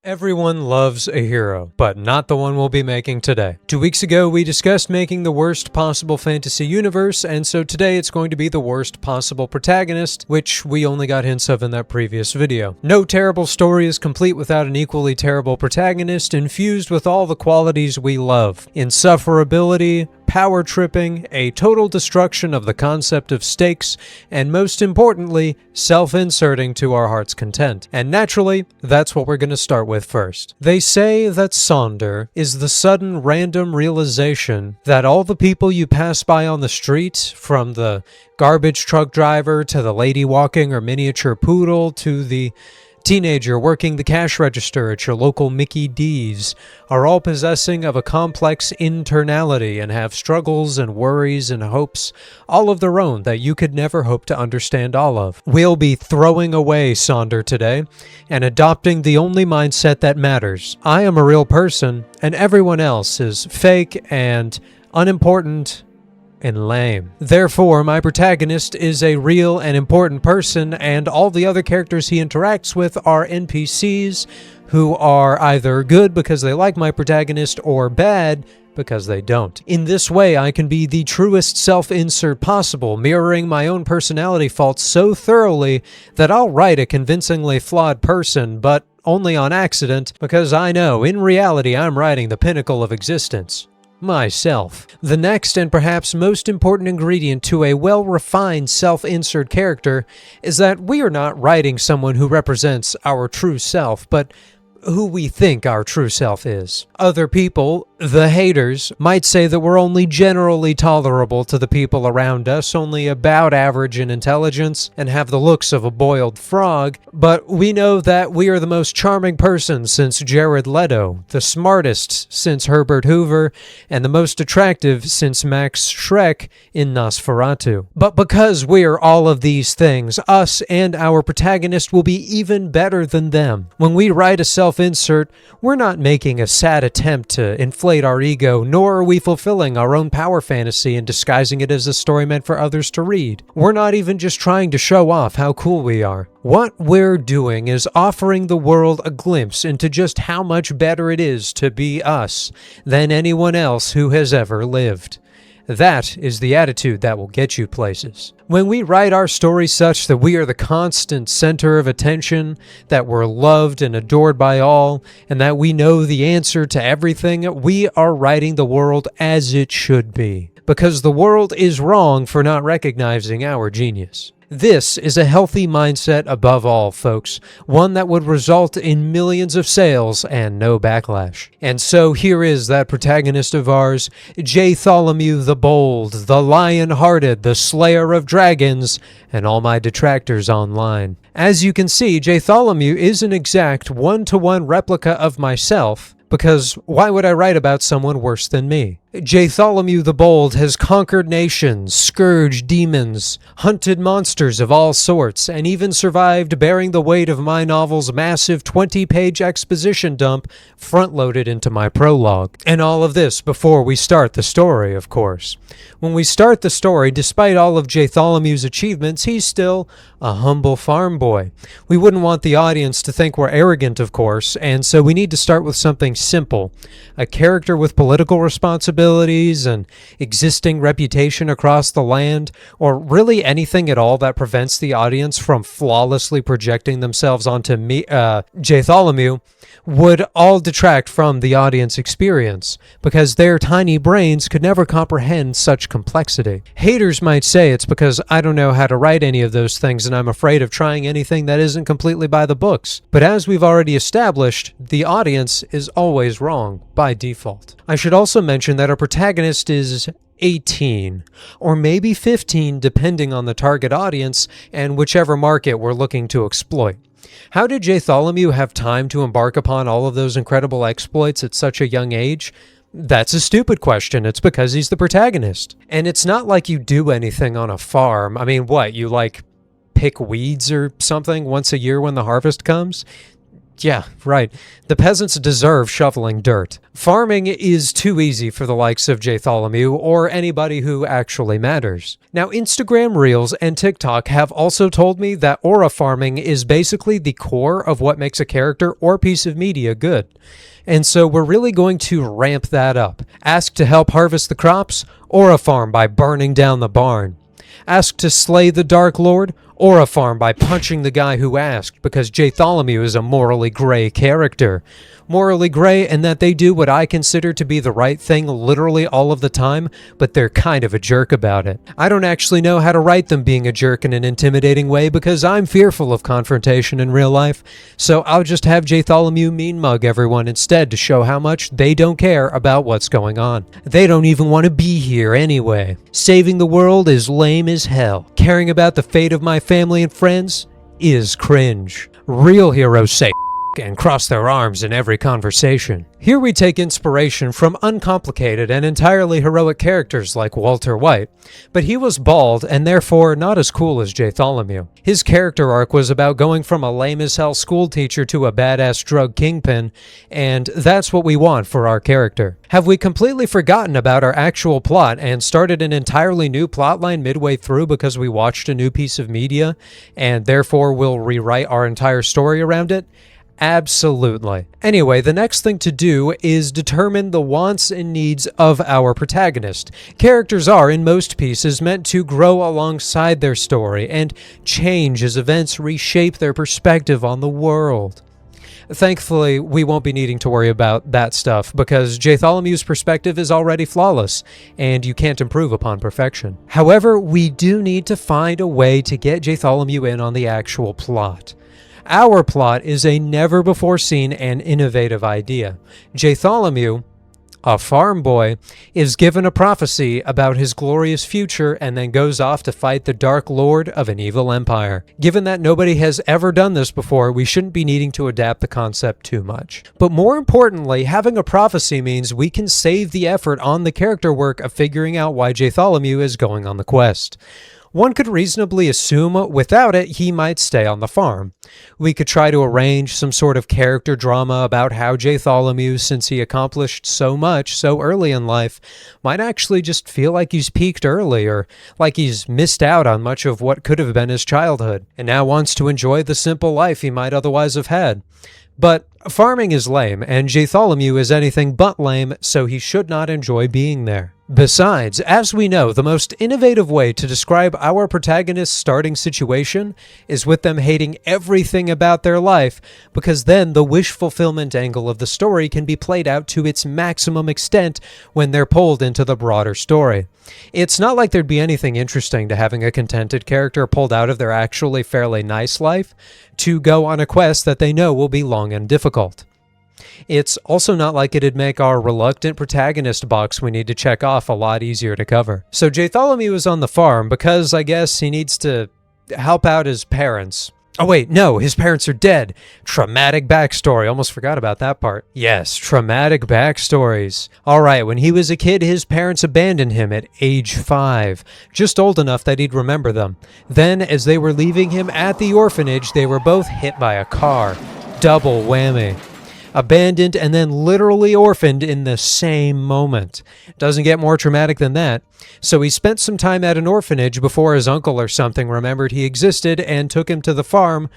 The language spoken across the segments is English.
Everyone loves a hero, but not the one we'll be making today. 2 weeks ago, we discussed making the worst possible fantasy universe, and so today it's going to be the worst possible protagonist, which we only got hints of in that previous video. No terrible story is complete without an equally terrible protagonist infused with all the qualities we love. Insufferability, power tripping, a total destruction of the concept of stakes, and most importantly, self-inserting to our heart's content. And naturally, that's what we're going to start with first. They say that Sonder is the sudden random realization that all the people you pass by on the street, from the garbage truck driver to the lady walking her miniature poodle to the teenager working the cash register at your local Mickey D's, are all possessing of a complex internality and have struggles and worries and hopes all of their own that you could never hope to understand all of. We'll be throwing away Sonder today and adopting the only mindset that matters. I am a real person and everyone else is fake and unimportant and lame. Therefore, my protagonist is a real and important person, and all the other characters he interacts with are NPCs who are either good because they like my protagonist or bad because they don't. In this way, I can be the truest self-insert possible, mirroring my own personality faults so thoroughly that I'll write a convincingly flawed person, but only on accident, because I know, in reality, I'm writing the pinnacle of existence. Myself. The next and perhaps most important ingredient to a well-refined self-insert character is that we are not writing someone who represents our true self, but who we think our true self is. Other people, the haters, might say that we're only generally tolerable to the people around us, only about average in intelligence, and have the looks of a boiled frog, but we know that we are the most charming person since Jared Leto, the smartest since Herbert Hoover, and the most attractive since Max Schreck in Nosferatu. But because we're all of these things, us and our protagonist will be even better than them. When we write a self-insert, we're not making a sad attempt to inflate our ego, nor are we fulfilling our own power fantasy and disguising it as a story meant for others to read. We're not even just trying to show off how cool we are. What we're doing is offering the world a glimpse into just how much better it is to be us than anyone else who has ever lived. That is the attitude that will get you places. When we write our story such that we are the constant center of attention, that we're loved and adored by all, and that we know the answer to everything, we are writing the world as it should be. Because the world is wrong for not recognizing our genius. This is a healthy mindset above all, folks. One that would result in millions of sales and no backlash. And so here is that protagonist of ours, Bartholomew the Bold, the Lion-Hearted, the Slayer of Dragons, and all my detractors online. As you can see, Bartholomew is an exact one-to-one replica of myself, because why would I write about someone worse than me? Bartholomew the Bold has conquered nations, scourged demons, hunted monsters of all sorts, and even survived bearing the weight of my novel's massive 20-page exposition dump front-loaded into my prologue. And all of this before we start the story, of course. When we start the story, despite all of Bartholomew's achievements, he's still a humble farm boy. We wouldn't want the audience to think we're arrogant, of course, and so we need to start with something simple. A character with political responsibilities and existing reputation across the land, or really anything at all that prevents the audience from flawlessly projecting themselves onto me, Bartholomew, would all detract from the audience experience, because their tiny brains could never comprehend such complexity. Haters might say it's because I don't know how to write any of those things and I'm afraid of trying anything that isn't completely by the books. But as we've already established, the audience is always wrong by default. I should also mention that our protagonist is 18, or maybe 15 depending on the target audience and whichever market we're looking to exploit. How did Bartholomew have time to embark upon all of those incredible exploits at such a young age? That's a stupid question. It's because he's the protagonist. And it's not like you do anything on a farm. I mean, what, you pick weeds or something once a year when the harvest comes? Yeah, right. The peasants deserve shoveling dirt. Farming is too easy for the likes of Bartholomew or anybody who actually matters. Now, Instagram Reels and TikTok have also told me that aura farming is basically the core of what makes a character or piece of media good. And so we're really going to ramp that up. Ask to help harvest the crops? Aura farm by burning down the barn. Ask to slay the Dark Lord? Aura farm by punching the guy who asked, because Bartholomew is a morally gray character. Morally gray in that they do what I consider to be the right thing literally all of the time, but they're kind of a jerk about it. I don't actually know how to write them being a jerk in an intimidating way because I'm fearful of confrontation in real life, so I'll just have Bartholomew mean mug everyone instead to show how much they don't care about what's going on. They don't even want to be here anyway. Saving the world is lame as hell. Caring about the fate of my family and friends is cringe. Real heroes say and cross their arms in every conversation. Here we take inspiration from uncomplicated and entirely heroic characters like Walter White, but he was bald and therefore not as cool as Bartholomew. His character arc was about going from a lame-as-hell school teacher to a badass drug kingpin, and that's what we want for our character. Have we completely forgotten about our actual plot and started an entirely new plotline midway through because we watched a new piece of media, and therefore will rewrite our entire story around it? Absolutely. Anyway, the next thing to do is determine the wants and needs of our protagonist. Characters are, in most pieces, meant to grow alongside their story and change as events reshape their perspective on the world. Thankfully, we won't be needing to worry about that stuff because Bartholomew's perspective is already flawless, and you can't improve upon perfection. However, we do need to find a way to get Bartholomew in on the actual plot. Our plot is a never-before-seen and innovative idea. Bartholomew, a farm boy, is given a prophecy about his glorious future and then goes off to fight the Dark Lord of an evil empire. Given that nobody has ever done this before, we shouldn't be needing to adapt the concept too much. But more importantly, having a prophecy means we can save the effort on the character work of figuring out why Bartholomew is going on the quest. One could reasonably assume without it he might stay on the farm. We could try to arrange some sort of character drama about how Bartholomew, since he accomplished so much so early in life, might actually just feel like he's peaked early or like he's missed out on much of what could have been his childhood and now wants to enjoy the simple life he might otherwise have had. But farming is lame, and Bartholomew is anything but lame, so he should not enjoy being there. Besides, as we know, the most innovative way to describe our protagonist's starting situation is with them hating everything about their life, because then the wish fulfillment angle of the story can be played out to its maximum extent when they're pulled into the broader story. It's not like there'd be anything interesting to having a contented character pulled out of their actually fairly nice life to go on a quest that they know will be long and difficult. It's also not like it'd make our reluctant protagonist box we need to check off a lot easier to cover. So Bartholomew is on the farm because I guess he needs to help out his parents. Oh wait, no, his parents are dead. Traumatic backstory. Almost forgot about that part. Yes, traumatic backstories. Alright, when he was a kid, his parents abandoned him at age 5. Just old enough that he'd remember them. Then, as they were leaving him at the orphanage, they were both hit by a car. Double whammy. Abandoned and then literally orphaned in the same moment. Doesn't get more traumatic than that. So he spent some time at an orphanage before his uncle or something remembered he existed and took him to the farm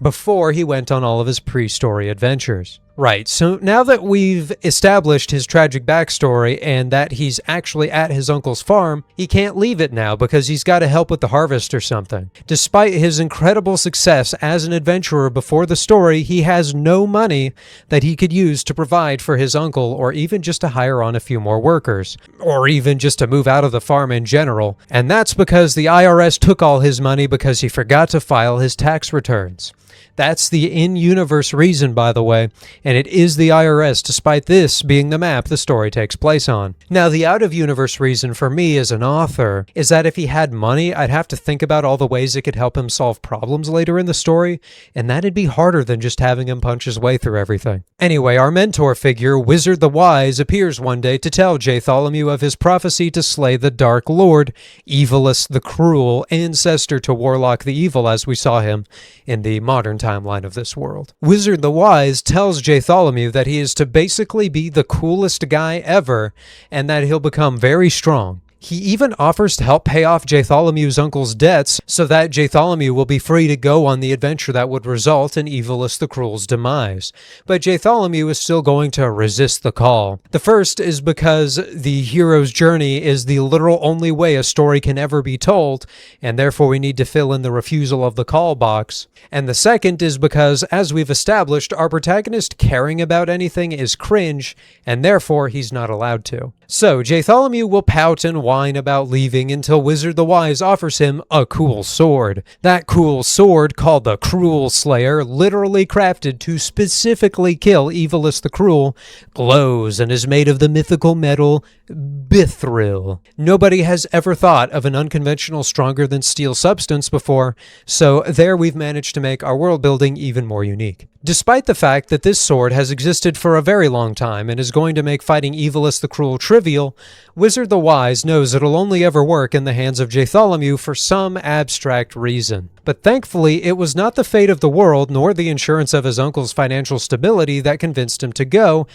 before he went on all of his pre-story adventures. Right, so now that we've established his tragic backstory and that he's actually at his uncle's farm, he can't leave it now because he's got to help with the harvest or something. Despite his incredible success as an adventurer before the story, he has no money that he could use to provide for his uncle or even just to hire on a few more workers, or even just to move out of the farm in general. And that's because the IRS took all his money because he forgot to file his tax returns. That's the in-universe reason, by the way, and it is the IRS, despite this being the map the story takes place on. Now, the out-of-universe reason for me as an author is that if he had money, I'd have to think about all the ways it could help him solve problems later in the story, and that'd be harder than just having him punch his way through everything. Anyway, our mentor figure, Wizard the Wise, appears one day to tell Bartholomew of his prophecy to slay the Dark Lord, Evilus the Cruel, ancestor to Warlock the Evil as we saw him in the modern time timeline of this world. Wizard the Wise tells Bartholomew that he is to basically be the coolest guy ever, and that he'll become very strong. He even offers to help pay off Bartholomew's uncle's debts so that Bartholomew will be free to go on the adventure that would result in Evilus the Cruel's demise. But Bartholomew is still going to resist the call. The first is because the hero's journey is the literal only way a story can ever be told, and therefore we need to fill in the refusal of the call box. And the second is because, as we've established, our protagonist caring about anything is cringe, and therefore he's not allowed to. So Bartholomew will pout and whine about leaving until Wizard the Wise offers him a cool sword. That cool sword, called the Cruel Slayer, literally crafted to specifically kill Evilus the Cruel, glows and is made of the mythical metal Bithril. Nobody has ever thought of an unconventional stronger than steel substance before, so there we've managed to make our world building even more unique. Despite the fact that this sword has existed for a very long time and is going to make fighting Evilus the Cruel trivial, Wizard the Wise knows it'll only ever work in the hands of Bartholomew for some abstract reason. But thankfully, it was not the fate of the world nor the insurance of his uncle's financial stability that convinced him to go,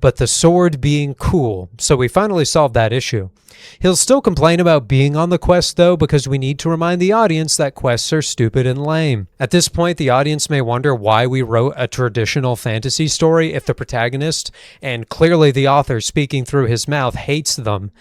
but the sword being cool, so we finally solved that issue. He'll still complain about being on the quest though, because we need to remind the audience that quests are stupid and lame. At this point, the audience may wonder why we wrote a traditional fantasy story if the protagonist, and clearly the author speaking through his mouth, hates them.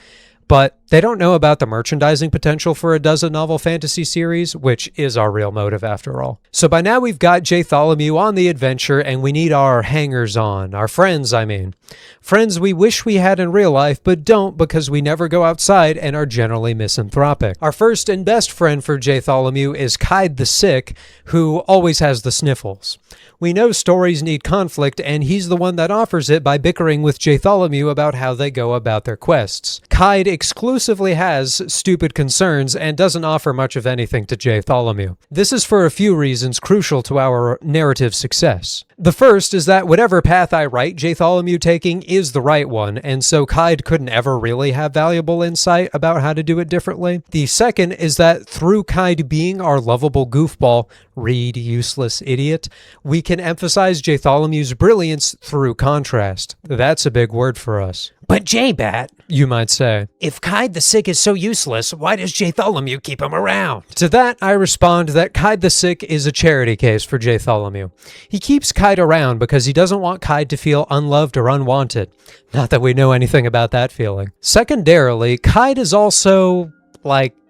But they don't know about the merchandising potential for a dozen novel fantasy series, which is our real motive after all. So by now we've got Bartholomew on the adventure, and we need our hangers-on, our friends, I mean. Friends we wish we had in real life, but don't because we never go outside and are generally misanthropic. Our first and best friend for Bartholomew is Kide the Sick, who always has the sniffles. We know stories need conflict, and he's the one that offers it by bickering with Bartholomew about how they go about their quests. Kide exclusively has stupid concerns and doesn't offer much of anything to Bartholomew. This is for a few reasons crucial to our narrative success. The first is that whatever path I write Bartholomew taking is the right one, and so Kide couldn't ever really have valuable insight about how to do it differently. The second is that through Kide being our lovable goofball, read useless idiot, we can emphasize Bartholomew's brilliance through contrast. That's a big word for us. But J-Bat, you might say, if Kide the Sick is so useless, why does Bartholomew keep him around? To that, I respond that Kide the Sick is a charity case for Bartholomew. He keeps Kide around because he doesn't want Kide to feel unloved or unwanted. Not that we know anything about that feeling. Secondarily, Kide is also,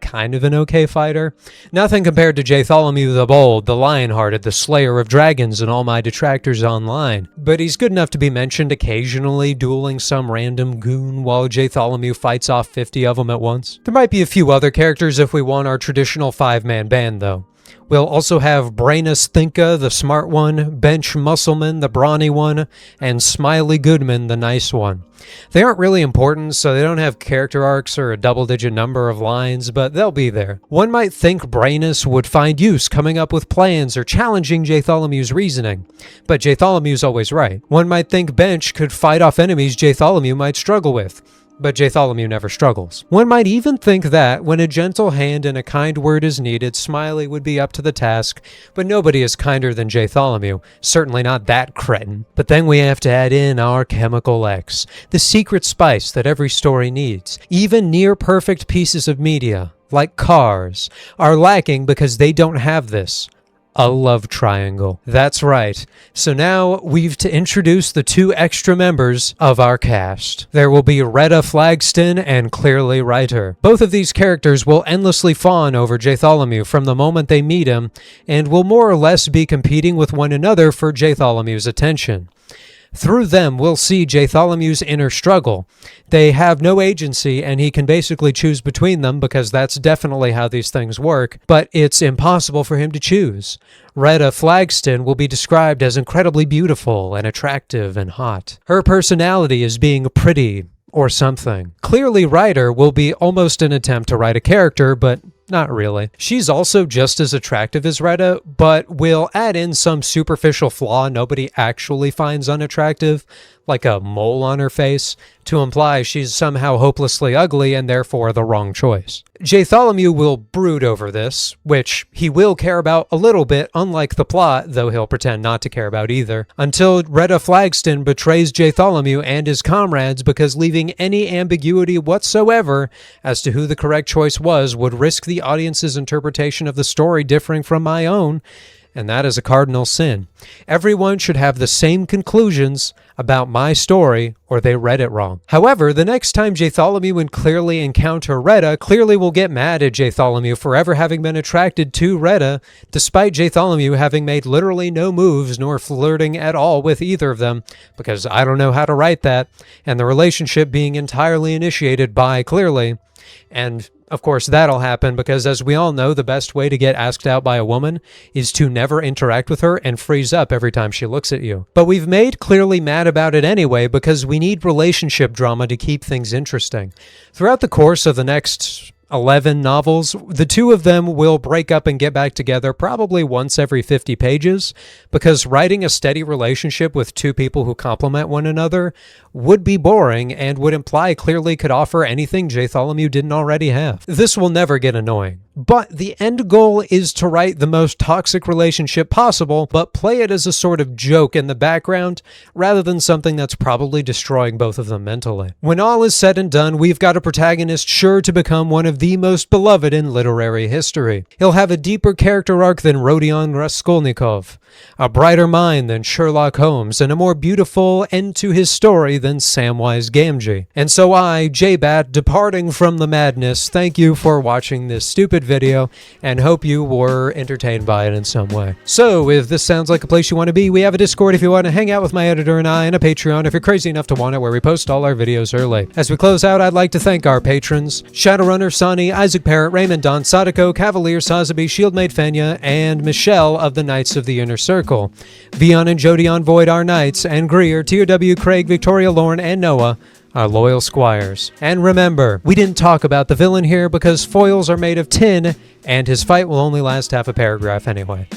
kind of an okay fighter. Nothing compared to Bartholomew the Bold, the Lion-Hearted, the Slayer of Dragons, and all my detractors online. But he's good enough to be mentioned occasionally, dueling some random goon while Bartholomew fights off 50 of them at once. There might be a few other characters if we want our traditional 5-man band, though. We'll also have Brainus Thinka, the smart one, Bench Muscleman, the brawny one, and Smiley Goodman, the nice one. They aren't really important, so they don't have character arcs or a double-digit number of lines, but they'll be there. One might think Brainus would find use coming up with plans or challenging Bartholomew's reasoning, but Bartholomew's always right. One might think Bench could fight off enemies Bartholomew might struggle with, but Bartholomew never struggles. One might even think that, when a gentle hand and a kind word is needed, Smiley would be up to the task, but nobody is kinder than Bartholomew, certainly not that cretin. But then we have to add in our Chemical X, the secret spice that every story needs. Even near-perfect pieces of media, like Cars, are lacking because they don't have this. A love triangle. That's right. So now we've to introduce the 2 extra members of our cast. There will be Retta Flagston and Clearly Writer. Both of these characters will endlessly fawn over Bartholomew from the moment they meet him, and will more or less be competing with one another for Bartholomew's attention. Through them, we'll see Bartholomew's inner struggle. They have no agency, and he can basically choose between them because that's definitely how these things work, but it's impossible for him to choose. Retta Flagston will be described as incredibly beautiful and attractive and hot. Her personality is being pretty or something. Clearly Writer will be almost an attempt to write a character, but not really. She's also just as attractive as Retta, but will add in some superficial flaw nobody actually finds unattractive, like a mole on her face, to imply she's somehow hopelessly ugly and therefore the wrong choice. Bartholomew will brood over this, which he will care about a little bit, unlike the plot, though he'll pretend not to care about either, until Retta Flagston betrays Bartholomew and his comrades because leaving any ambiguity whatsoever as to who the correct choice was would risk the audience's interpretation of the story differing from my own, and that is a cardinal sin. Everyone should have the same conclusions about my story, or they read it wrong. However, the next time Bartholomew and Clearly encounter Retta, Clearly will get mad at Bartholomew for ever having been attracted to Retta, despite Bartholomew having made literally no moves nor flirting at all with either of them, because I don't know how to write that, and the relationship being entirely initiated by Clearly. And of course, that'll happen because, as we all know, the best way to get asked out by a woman is to never interact with her and freeze up every time she looks at you. But we've made Clearly mad about it anyway because we need relationship drama to keep things interesting. Throughout the course of the next 11 novels, the two of them will break up and get back together probably once every 50 pages, because writing a steady relationship with two people who complement one another would be boring and would imply Clearly could offer anything Bartholomew didn't already have. This will never get annoying. But the end goal is to write the most toxic relationship possible, but play it as a sort of joke in the background, rather than something that's probably destroying both of them mentally. When all is said and done, we've got a protagonist sure to become one of the most beloved in literary history. He'll have a deeper character arc than Rodion Raskolnikov, a brighter mind than Sherlock Holmes, and a more beautiful end to his story than Samwise Gamgee. And so I, J-Bat, departing from the madness, thank you for watching this stupid video and hope you were entertained by it in some way. So if this sounds like a place you want to be, we have a Discord if you want to hang out with my editor and I, and a Patreon if you're crazy enough to want it, where we post all our videos early. As we close out, I'd like to thank our patrons: Shadowrunner, Sani, Isaac Parrott, Raymond, Don, Sadako, Cavalier, Sazabi, Shieldmate Fenya, and Michelle of the Knights of the Inner Circle. Vion and Jody on Void, our knights, and Greer, TRW, Craig, Victoria, Lorne, and Noah, our loyal squires. And remember, we didn't talk about the villain here because foils are made of tin, and his fight will only last half a paragraph anyway.